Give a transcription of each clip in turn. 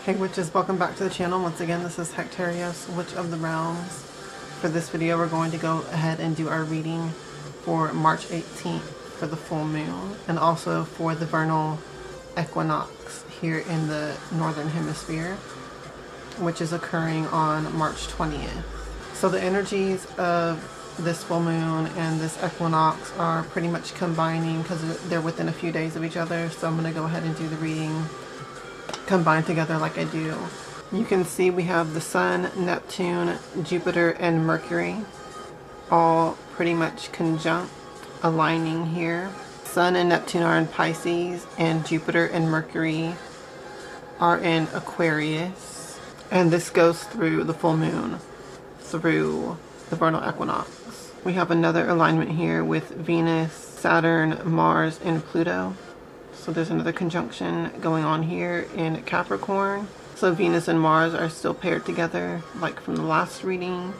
Hey witches, welcome back to the channel. Once again, this is Hectarios, Witch of the Realms. For this video, we're going to go ahead and do our reading for March 18th for the full moon, and also for the Vernal Equinox here in the Northern Hemisphere, which is occurring on March 20th. So the energies of this full moon and this equinox are pretty much combining because they're within a few days of each other. So I'm going to go ahead and do the reading combined together like I do. You can see we have the Sun, Neptune, Jupiter, and Mercury all pretty much conjunct, aligning here. Sun and Neptune are in Pisces, and Jupiter and Mercury are in Aquarius. And this goes through the full moon, through the vernal equinox. We have another alignment here with Venus, Saturn, Mars, and Pluto. So there's another conjunction going on here in Capricorn. So Venus and Mars are still paired together, like from the last reading.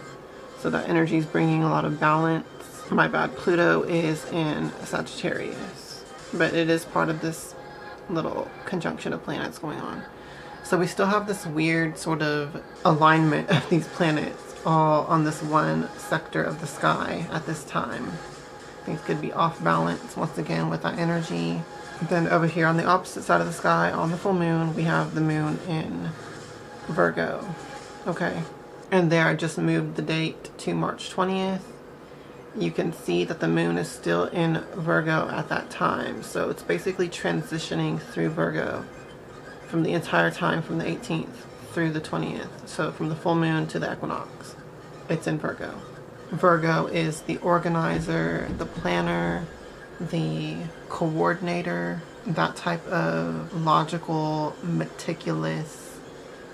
So that energy is bringing a lot of balance. My bad, Pluto is in Sagittarius, but it is part of this little conjunction of planets going on. So we still have this weird sort of alignment of these planets all on this one sector of the sky at this time. Things could be off balance once again with that energy. Then over here on the opposite side of the sky, on the full moon, we have the moon in Virgo. Okay, and there I just moved the date to March 20th. You can see that the moon is still in Virgo at that time. So it's basically transitioning through Virgo from the entire time from the 18th through the 20th. So from the full moon to the equinox, it's in Virgo. Virgo is the organizer, the planner, the coordinator, that type of logical, meticulous,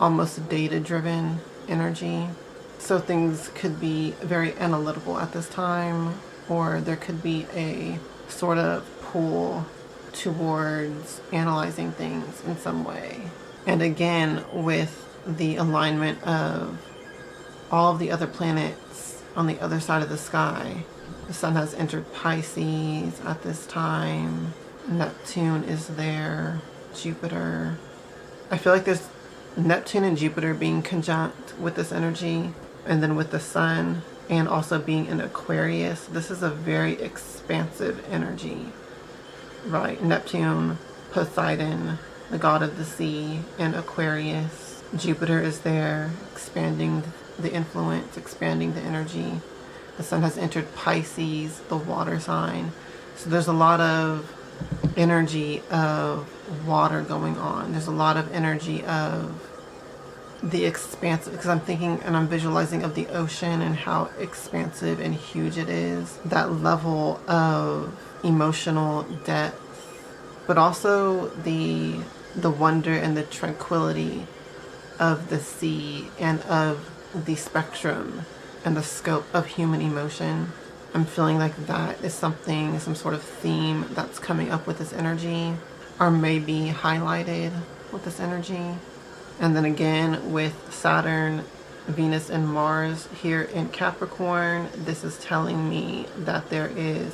almost data-driven energy. So things could be very analytical at this time, or there could be a sort of pull towards analyzing things in some way. And again, with the alignment of all of the other planets on the other side of the sky. The Sun has entered Pisces at this time. Neptune is there. Jupiter. I feel like there's Neptune and Jupiter being conjunct with this energy, and then with the Sun and also being in Aquarius. This is a very expansive energy, right? Neptune, Poseidon, the god of the sea, and Aquarius. Jupiter is there, expanding the influence, expanding the energy. The Sun has entered Pisces, the water sign. So there's a lot of energy of water going on. There's a lot of energy of the expansive, because I'm thinking and I'm visualizing of the ocean and how expansive and huge it is. That level of emotional depth, but also the wonder and the tranquility of the sea and of the spectrum and the scope of human emotion. I'm feeling like that is something, some sort of theme that's coming up with this energy, or maybe highlighted with this energy. And then again with Saturn, Venus, and Mars here in Capricorn, this is telling me that there is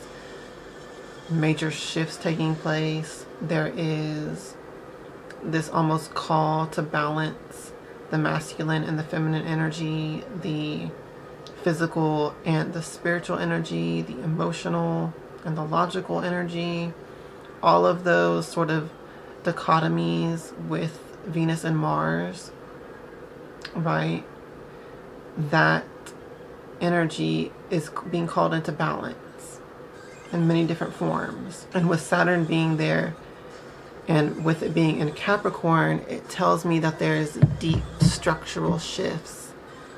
major shifts taking place. There is this almost call to balance the masculine and the feminine energy, the physical and the spiritual energy, the emotional and the logical energy, all of those sort of dichotomies with Venus and Mars, right? That energy is being called into balance in many different forms. And with Saturn being there and with it being in Capricorn, it tells me that there's deep structural shifts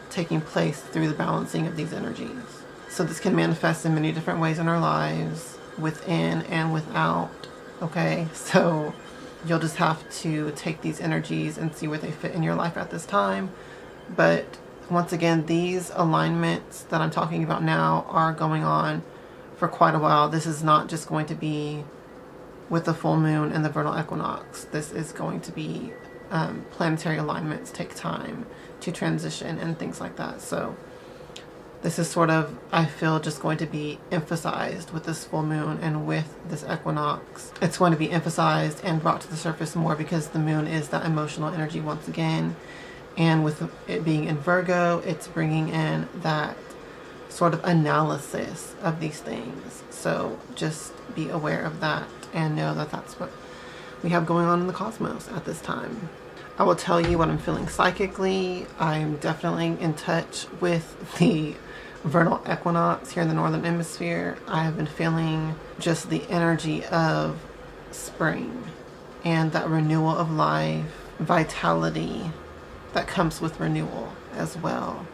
taking place through the balancing of these energies. So this can manifest in many different ways in our lives, within and without, okay? So you'll just have to take these energies and see where they fit in your life at this time. But once again, these alignments that I'm talking about now are going on for quite a while. This is not just going to be with the full moon and the vernal equinox. This is going to be planetary alignments take time to transition and things like that. So This is sort of, I feel, just going to be emphasized with this full moon and with this equinox. It's going to be emphasized and brought to the surface more because the moon is that emotional energy once again. And with it being in Virgo, it's bringing in that sort of analysis of these things. So just be aware of that and know that that's what we have going on in the cosmos at this time. I will tell you what I'm feeling psychically. I'm definitely in touch with the Vernal Equinox here in the Northern Hemisphere. I have been feeling just the energy of spring and that renewal of life, vitality that comes with renewal as well,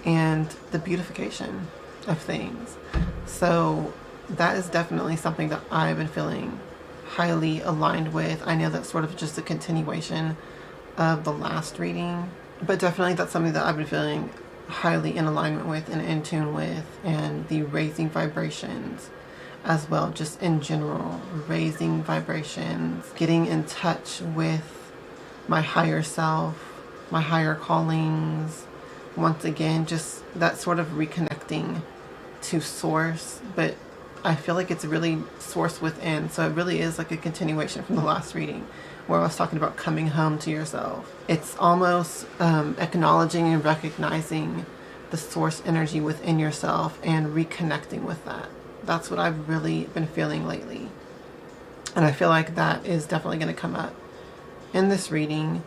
and the beautification of things. So that is definitely something that I've been feeling highly aligned with. I know that's sort of just a continuation of the last reading, but definitely that's something that I've been feeling highly in alignment with and in tune with, and the raising vibrations as well, just in general, raising vibrations, getting in touch with my higher self, my higher callings. Once again, just that sort of reconnecting to source, but I feel like it's really source within. So it really is like a continuation from the last reading where I was talking about coming home to yourself. It's almost acknowledging and recognizing the source energy within yourself and reconnecting with that. That's what I've really been feeling lately. And I feel like that is definitely going to come up in this reading.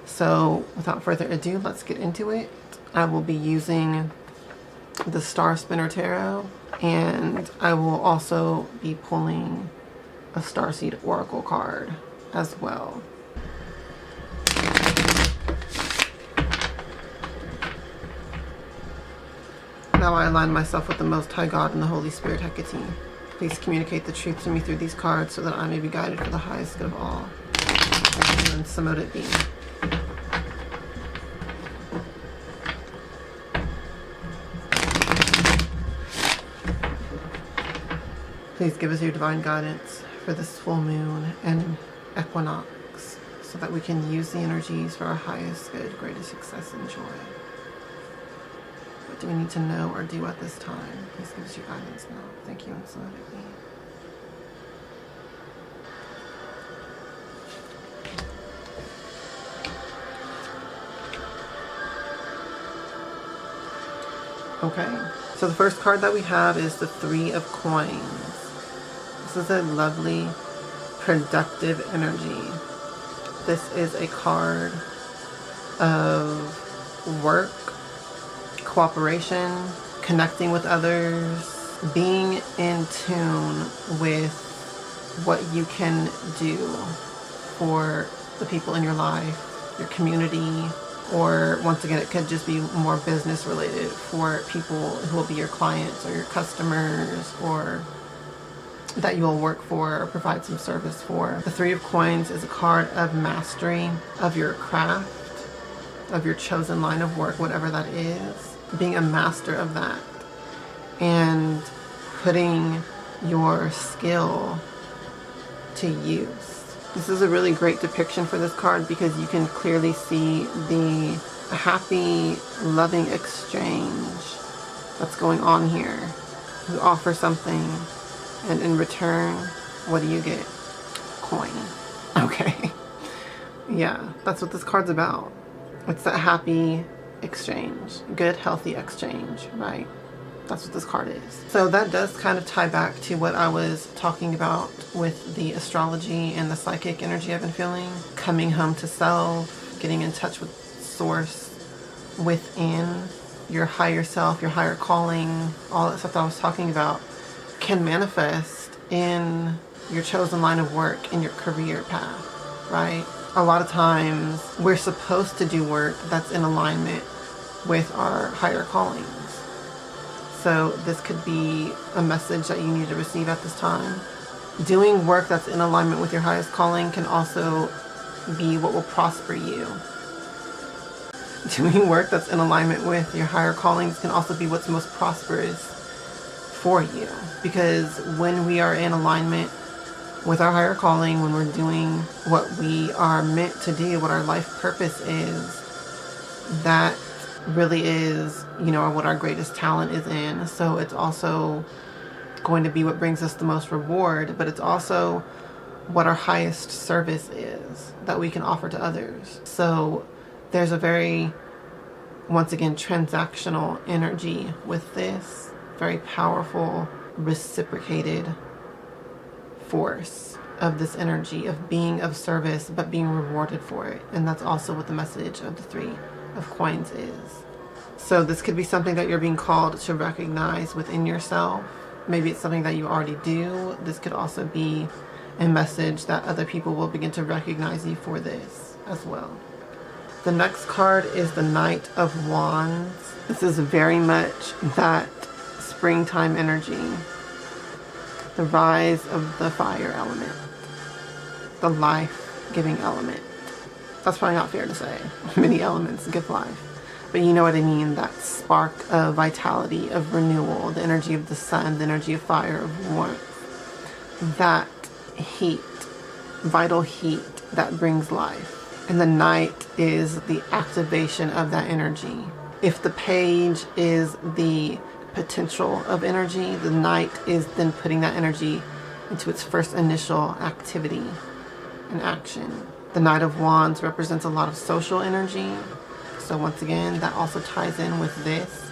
So without further ado, let's get into it. I will be using the Star Spinner Tarot, and I will also be pulling a Starseed Oracle card as well. Now I align myself with the Most High God and the Holy Spirit Hecate. Please communicate the truth to me through these cards so that I may be guided for the highest good of all. And so mote it be. Please give us your divine guidance for this full moon and equinox so that we can use the energies for our highest good, greatest success, and joy. What do we need to know or do at this time? Please give us your guidance now. Thank you, and so let it be. Okay, so the first card that we have is the Three of Coins. This is a lovely, productive energy. This is a card of work, cooperation, connecting with others, being in tune with what you can do for the people in your life, your community, or once again, it could just be more business related for people who will be your clients or your customers, or that you will work for or provide some service for. The Three of Coins is a card of mastery of your craft, of your chosen line of work, whatever that is, being a master of that and putting your skill to use. This is a really great depiction for this card because you can clearly see the happy, loving exchange that's going on here. You offer something, and in return, what do you get? Coin. Okay. Yeah, that's what this card's about. It's that happy exchange. Good, healthy exchange, right? That's what this card is. So that does kind of tie back to what I was talking about with the astrology and the psychic energy I've been feeling. Coming home to self, getting in touch with source within, your higher self, your higher calling, all that stuff that I was talking about can manifest in your chosen line of work, in your career path, right? A lot of times we're supposed to do work that's in alignment with our higher callings. So this could be a message that you need to receive at this time. Doing work that's in alignment with your highest calling can also be what will prosper you. Doing work that's in alignment with your higher callings can also be what's most prosperous for you. Because when we are in alignment with our higher calling, when we're doing what we are meant to do, what our life purpose is, that really is, you know, what our greatest talent is in. So it's also going to be what brings us the most reward, but it's also what our highest service is that we can offer to others. So there's a very, once again, transactional energy with this, very powerful, reciprocated force of this energy of being of service, but being rewarded for it. And that's also what the message of the Three of Coins is. So this could be something that you're being called to recognize within yourself. Maybe it's something that you already do. This could also be a message that other people will begin to recognize you for this as well. The next card is the Knight of Wands. This is very much that springtime energy. The rise of the fire element. The life-giving element. That's probably not fair to say. Many elements give life. But you know what I mean, that spark of vitality, of renewal, the energy of the sun, the energy of fire, of warmth. That heat, vital heat that brings life. And the Knight is the activation of that energy. If the Page is the potential of energy, the Knight is then putting that energy into its first initial activity and action. The Knight of Wands represents a lot of social energy. So once again, that also ties in with this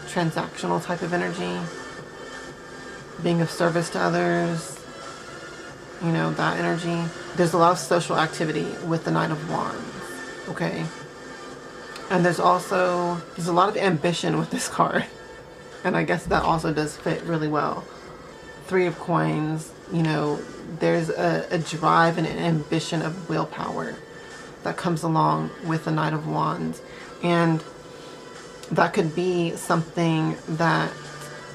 transactional type of energy. Being of service to others, you know, that energy. There's a lot of social activity with the Knight of Wands, okay? And there's a lot of ambition with this card. And I guess that also does fit really well. Three of Coins, you know, there's a drive and an ambition of willpower that comes along with the Knight of Wands. And that could be something that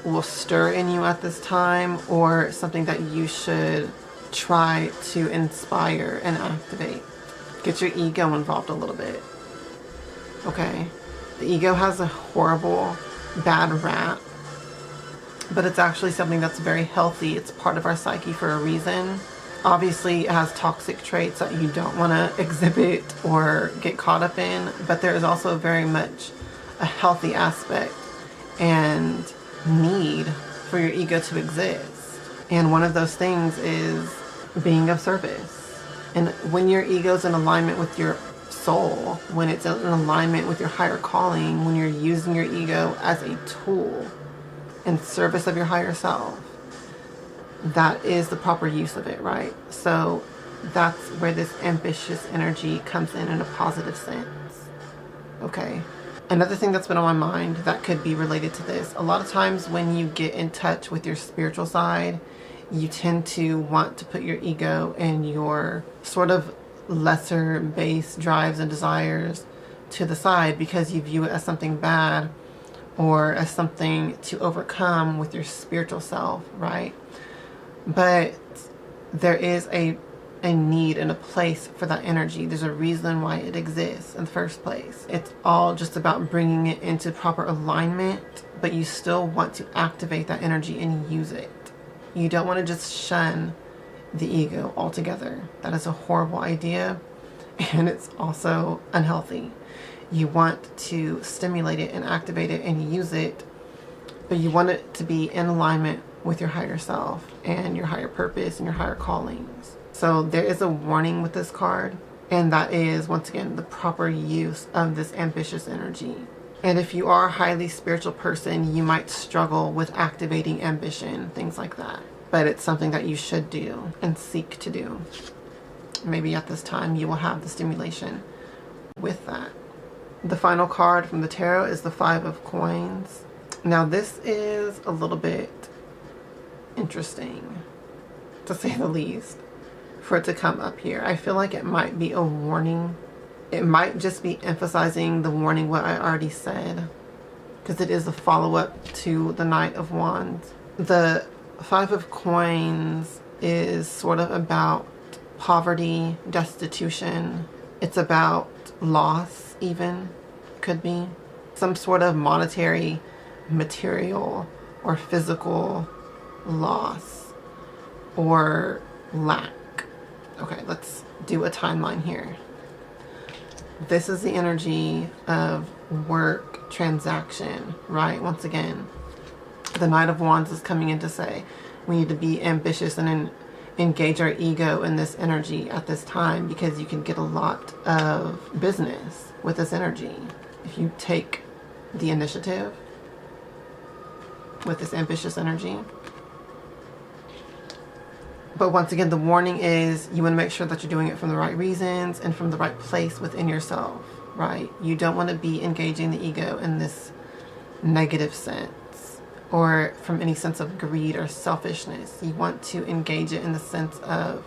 will stir in you at this time, or something that you should try to inspire and activate. Get your ego involved a little bit. Okay? The ego has a horrible, bad rap, but it's actually something that's very healthy. It's part of our psyche for a reason. Obviously, it has toxic traits that you don't want to exhibit or get caught up in, but there is also very much a healthy aspect and need for your ego to exist. And one of those things is being of service. And when your ego's in alignment with your soul, when it's in alignment with your higher calling, when you're using your ego as a tool in service of your higher self, that is the proper use of it, right? So that's where this ambitious energy comes in a positive sense. Okay. Another thing that's been on my mind that could be related to this, a lot of times when you get in touch with your spiritual side, you tend to want to put your ego and your sort of lesser base drives and desires to the side because you view it as something bad or as something to overcome with your spiritual self, right? But there is a need and a place for that energy. There's a reason why it exists in the first place. It's all just about bringing it into proper alignment, but you still want to activate that energy and use it. You don't want to just shun the ego altogether. That is a horrible idea, and it's also unhealthy. You want to stimulate it and activate it and use it, but you want it to be in alignment with your higher self and your higher purpose and your higher callings. So there is a warning with this card, and that is, once again, the proper use of this ambitious energy. And if you are a highly spiritual person, you might struggle with activating ambition, things like that. But it's something that you should do and seek to do. Maybe at this time you will have the stimulation with that. The final card from the tarot is the Five of Coins. Now this is a little bit interesting, to say the least, for it to come up here. I feel like it might be a warning. It might just be emphasizing the warning what I already said, because it is a follow-up to the Knight of Wands. The Five of Coins is sort of about poverty, destitution. It's about loss, even, could be some sort of monetary, material, or physical loss or lack. Okay, let's do a timeline here. This is the energy of work, transaction, right? Once again, the Knight of Wands is coming in to say we need to be ambitious and engage our ego in this energy at this time, because you can get a lot of business with this energy if you take the initiative with this ambitious energy. But once again, the warning is you want to make sure that you're doing it from the right reasons and from the right place within yourself, right? You don't want to be engaging the ego in this negative sense or from any sense of greed or selfishness. You want to engage it in the sense of,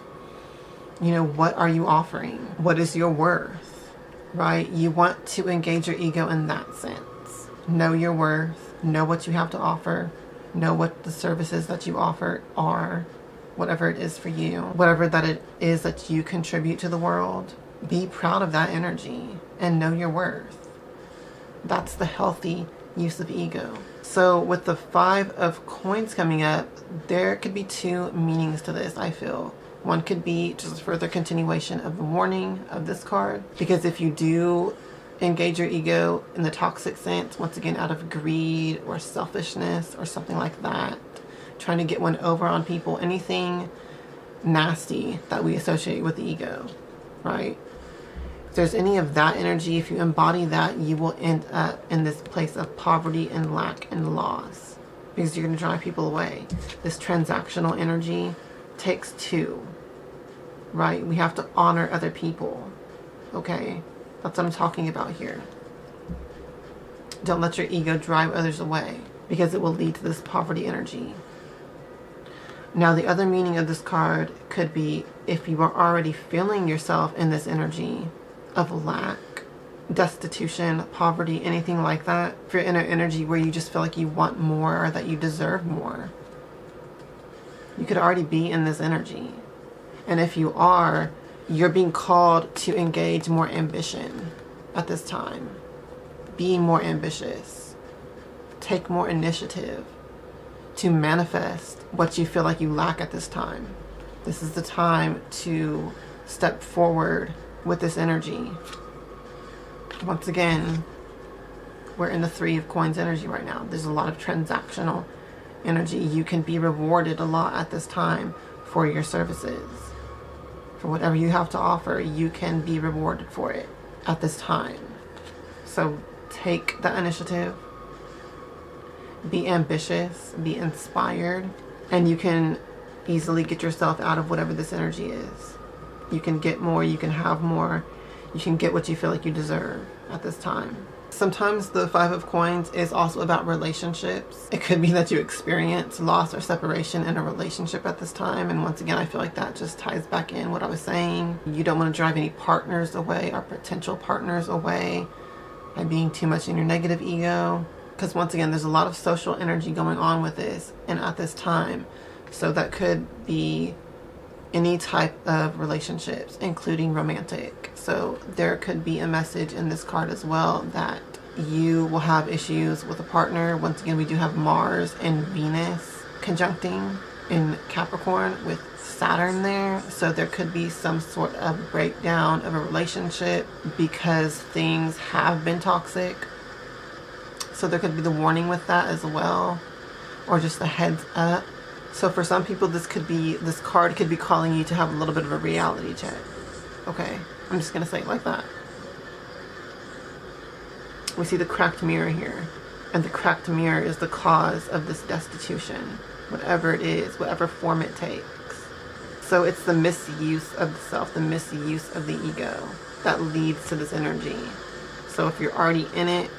you know, what are you offering? What is your worth, right? You want to engage your ego in that sense. Know your worth, know what you have to offer, know what the services that you offer are, whatever it is for you, whatever that it is that you contribute to the world. Be proud of that energy and know your worth. That's the healthy use of ego. So with the 5 of Coins coming up, there could be 2 meanings to this, I feel. One could be just a further continuation of the warning of this card, because if you do engage your ego in the toxic sense, once again out of greed or selfishness or something like that, trying to get one over on people, anything nasty that we associate with the ego, right? If there's any of that energy, if you embody that, you will end up in this place of poverty and lack and loss, because you're going to drive people away. This transactional energy takes 2, right? We have to honor other people, okay? That's what I'm talking about here. Don't let your ego drive others away, because it will lead to this poverty energy. Now, the other meaning of this card could be if you are already feeling yourself in this energy of lack, destitution, poverty, anything like that. If you're in an energy where you just feel like you want more or that you deserve more, you could already be in this energy. And if you are, you're being called to engage more ambition at this time. Be more ambitious. Take more initiative to manifest what you feel like you lack at this time. This is the time to step forward with this energy. Once again, we're in the 3 of Coins energy right now. There's a lot of transactional energy. You can be rewarded a lot at this time for your services. For whatever you have to offer, you can be rewarded for it at this time. So take that initiative. Be ambitious, be inspired, and you can easily get yourself out of whatever this energy is. You can get more, you can have more, you can get what you feel like you deserve at this time. Sometimes the 5 of Coins is also about relationships. It could be that you experience loss or separation in a relationship at this time, and once again, I feel like that just ties back in what I was saying. You don't want to drive any partners away or potential partners away by being too much in your negative ego. Because once again, there's a lot of social energy going on with this and at this time. So that could be any type of relationships, including romantic. So there could be a message in this card as well that you will have issues with a partner. Once again, we do have Mars and Venus conjuncting in Capricorn with Saturn there. So there could be some sort of breakdown of a relationship because things have been toxic. So there could be the warning with that as well, or just a heads up. So for some people, this card could be calling you to have a little bit of a reality check. Okay, I'm just gonna say it like that. We see the cracked mirror here, and the cracked mirror is the cause of this destitution, whatever it is, whatever form it takes. So it's the misuse of the self, the misuse of the ego that leads to this energy. So if you're already in it,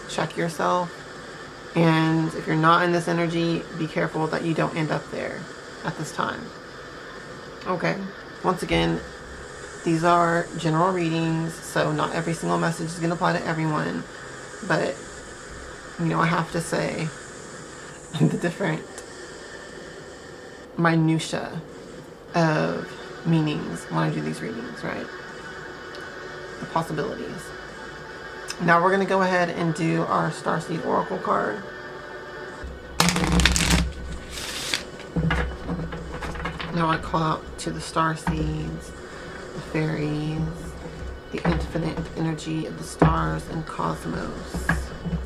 check yourself. And if you're not in this energy, be careful that you don't end up there at this time. Okay. Once again, these are general readings, so not every single message is going to apply to everyone. But, you know, I have to say the different minutia of meanings when I do these readings, right? The possibilities. Now we're going to go ahead and do our Starseed Oracle card. Now I call out to the starseeds, the fairies, the infinite energy of the stars and cosmos,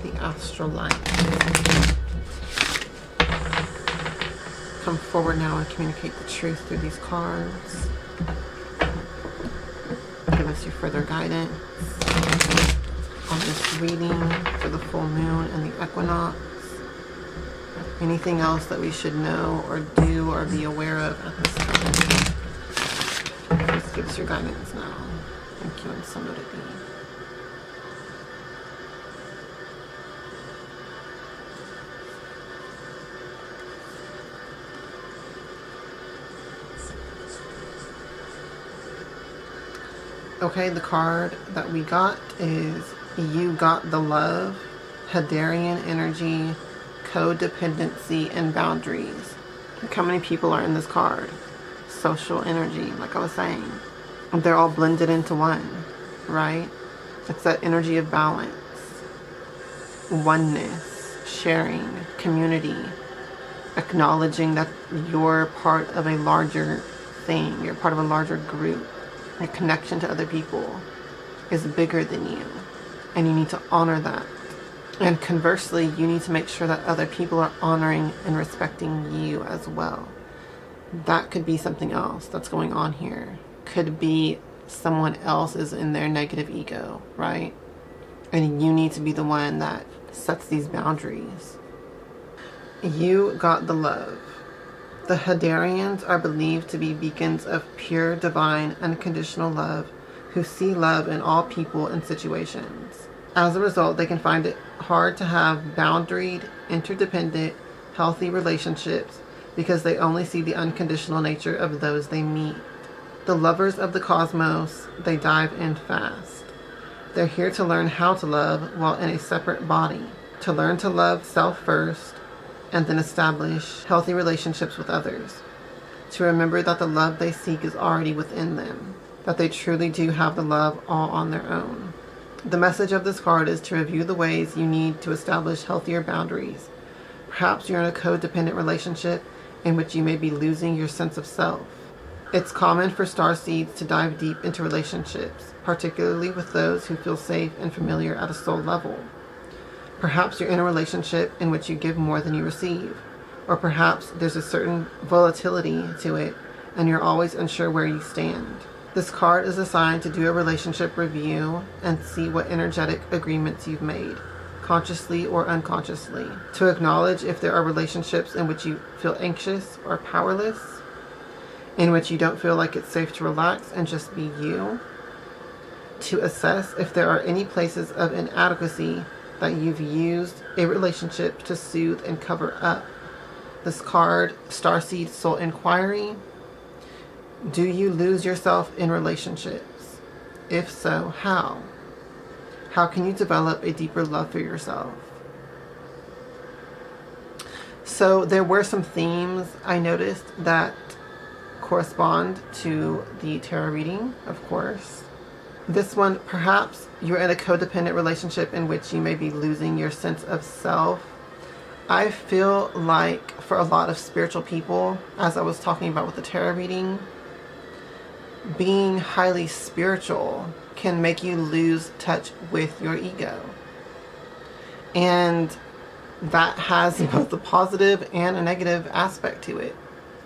the astral light. Come forward now and communicate the truth through these cards. Give us your further guidance on this reading for the full moon and the equinox. Anything else that we should know or do or be aware of at this time. Please give us your guidance now. Thank you, and so let it be. Okay, the card that we got is You Got the Love, Hadarian Energy, Codependency, and Boundaries. Look how many people are in this card. Social energy, like I was saying. They're all blended into one, right? It's that energy of balance, oneness, sharing, community, acknowledging that you're part of a larger thing, you're part of a larger group. Your connection to other people is bigger than you, and you need to honor that. And conversely, you need to make sure that other people are honoring and respecting you as well. That could be something else that's going on here. Could be someone else is in their negative ego, right? And you need to be the one that sets these boundaries. You got the love. The Hadarians are believed to be beacons of pure, divine, unconditional love who see love in all people and situations. As a result, they can find it hard to have boundaried, interdependent, healthy relationships because they only see the unconditional nature of those they meet. The lovers of the cosmos, they dive in fast. They're here to learn how to love while in a separate body, to learn to love self first, and then establish healthy relationships with others. To remember that the love they seek is already within them, that they truly do have the love all on their own. The message of this card is to review the ways you need to establish healthier boundaries. Perhaps you're in a codependent relationship in which you may be losing your sense of self. It's common for starseeds to dive deep into relationships, particularly with those who feel safe and familiar at a soul level. Perhaps you're in a relationship in which you give more than you receive, or perhaps there's a certain volatility to it and you're always unsure where you stand. This card is assigned to do a relationship review and see what energetic agreements you've made, consciously or unconsciously, to acknowledge if there are relationships in which you feel anxious or powerless, in which you don't feel like it's safe to relax and just be you, to assess if there are any places of inadequacy that you've used a relationship to soothe and cover up. This card, Starseed Soul Inquiry. Do you lose yourself in relationships? If so, how? How can you develop a deeper love for yourself? So there were some themes I noticed that correspond to the tarot reading, of course. This one, perhaps you're in a codependent relationship in which you may be losing your sense of self. I feel like for a lot of spiritual people, as I was talking about with the tarot reading, being highly spiritual can make you lose touch with your ego. And that has both a positive and a negative aspect to it,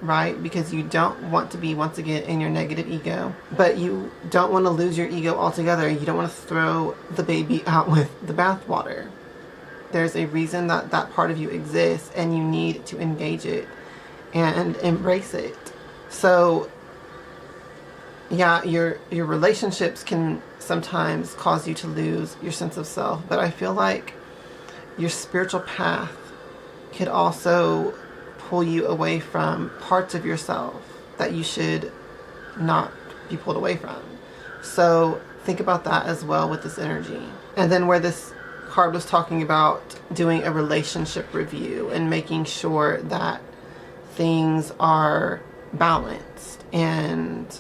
right? Because you don't want to be, once again, in your negative ego, but you don't want to lose your ego altogether. You don't want to throw the baby out with the bathwater. There's a reason that that part of you exists, and you need to engage it and embrace it. So yeah, your relationships can sometimes cause you to lose your sense of self, but I feel like your spiritual path could also pull you away from parts of yourself that you should not be pulled away from. So think about that as well with this energy. And then where this card was talking about doing a relationship review and making sure that things are balanced and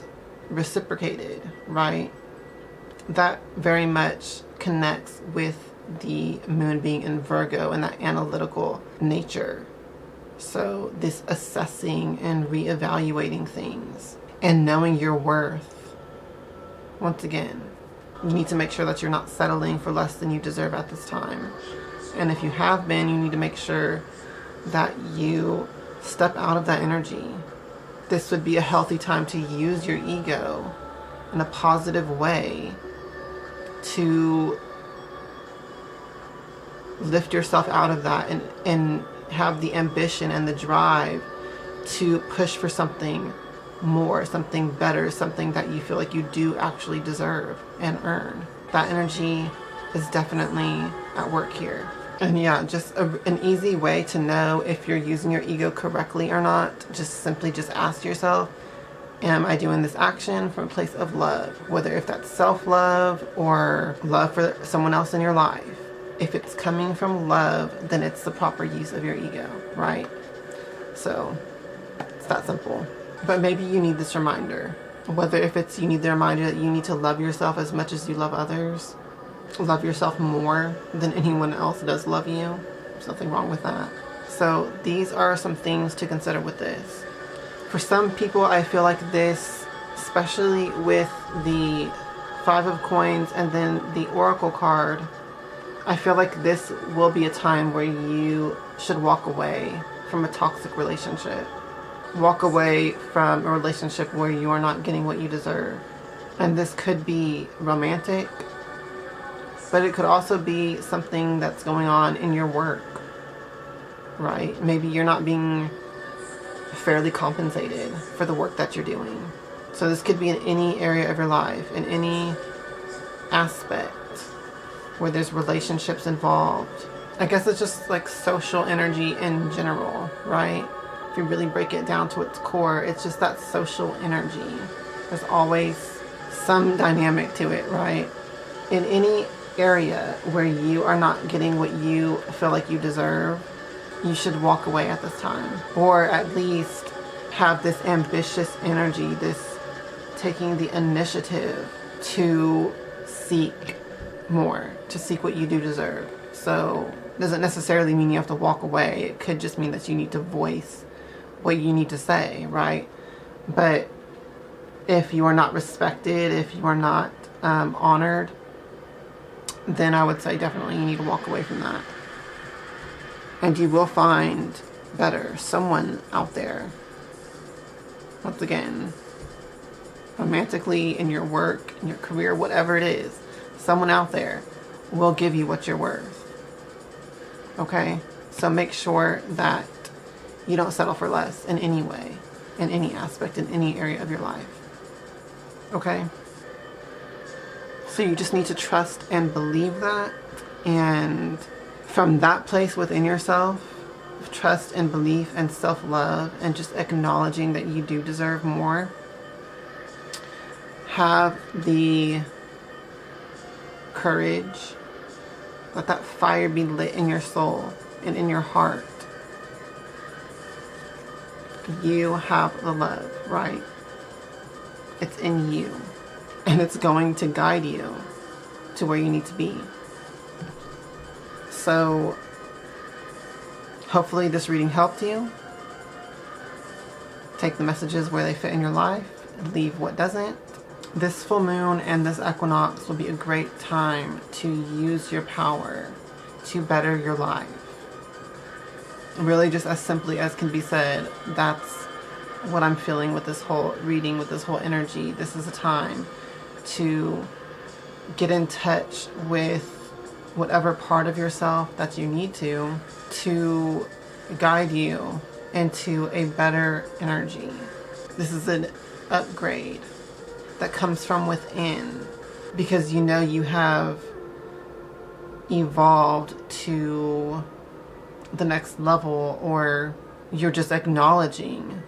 reciprocated, right? That very much connects with the moon being in Virgo and that analytical nature. So this assessing and reevaluating things and knowing your worth. Once again, You need to make sure that you're not settling for less than you deserve at this time. And if you have been, you need to make sure that you step out of that energy. This would be a healthy time to use your ego in a positive way to lift yourself out of that and have the ambition and the drive to push for something more, something better, something that you feel like you do actually deserve and earn. That energy is definitely at work here. And yeah, just an easy way to know if you're using your ego correctly or not, just simply just ask yourself, am I doing this action from a place of love? Whether if that's self-love or love for someone else in your life. If it's coming from love, then it's the proper use of your ego, right? So it's that simple. But maybe you need this reminder. Whether if it's you need the reminder that you need to love yourself as much as you love others. Love yourself more than anyone else does love you. There's nothing wrong with that. So these are some things to consider with this. For some people, I feel like this, especially with the 5 of Coins and then the Oracle card, I feel like this will be a time where you should walk away from a toxic relationship. Walk away from a relationship where you are not getting what you deserve. And this could be romantic, but it could also be something that's going on in your work, right? Maybe you're not being fairly compensated for the work that you're doing. So this could be in any area of your life, in any aspect where there's relationships involved. I guess it's just like social energy in general, right? If you really break it down to its core, it's just that social energy. There's always some dynamic to it, right? In any area where you are not getting what you feel like you deserve, you should walk away at this time. Or at least have this ambitious energy, this taking the initiative to seek more, to seek what you do deserve. So it doesn't necessarily mean you have to walk away. It could just mean that you need to voice what you need to say, right? But if you are not respected, if you are not honored, then I would say definitely you need to walk away from that. And you will find better, someone out there. Once again, romantically, in your work, in your career, whatever it is, someone out there will give you what you're worth. Okay? So make sure that you don't settle for less in any way, in any aspect, in any area of your life. Okay? So you just need to trust and believe that. And from that place within yourself, trust and belief and self-love and just acknowledging that you do deserve more, have the courage, let that fire be lit in your soul and in your heart. You have the love, right? It's in you. And it's going to guide you to where you need to be. So hopefully this reading helped you. Take the messages where they fit in your life. Leave what doesn't. This full moon and this equinox will be a great time to use your power to better your life. Really, just as simply as can be said, that's what I'm feeling with this whole reading, with this whole energy. This is a time to get in touch with whatever part of yourself that you need to guide you into a better energy. This is an upgrade that comes from within, because you know you have evolved to the next level, or you're just acknowledging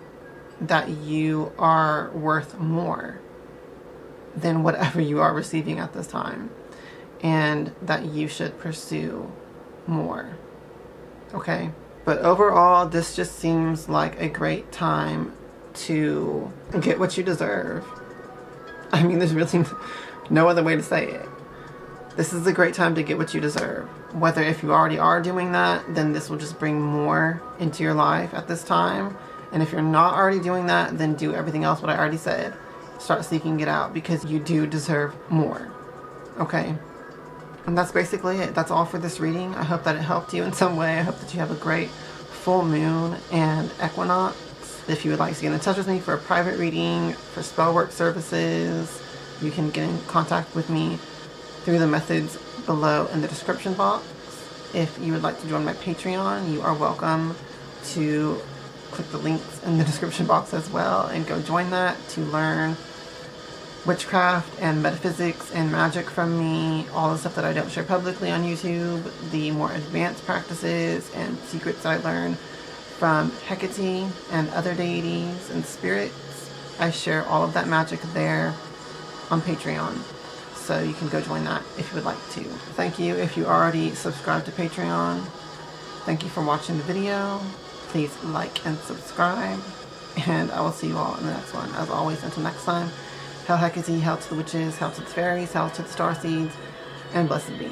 that you are worth more than whatever you are receiving at this time, and that you should pursue more. Okay? But overall, this just seems like a great time to get what you deserve. I mean, there's really no other way to say it. This is a great time to get what you deserve. Whether if you already are doing that, then this will just bring more into your life at this time. And if you're not already doing that, then do everything else what I already said. Start seeking it out, because you do deserve more. Okay. And that's basically it. That's all for this reading. I hope that it helped you in some way. I hope that you have a great full moon and equinox. If you would like to get in touch with me for a private reading, for spell work services, you can get in contact with me through the methods below in the description box. If you would like to join my Patreon, you are welcome to click the links in the description box as well and go join that to learn witchcraft and metaphysics and magic from me, all the stuff that I don't share publicly on YouTube, the more advanced practices and secrets that I learned from Hecate and other deities and spirits. I share all of that magic there on Patreon, so you can go join that if you would like to. Thank you if you already subscribed to Patreon. Thank you for watching the video. Please like and subscribe, and I will see you all in the next one. As always, until next time, hail Hecate, hail to the witches, hail to the fairies, hail to the starseeds, and blessed be.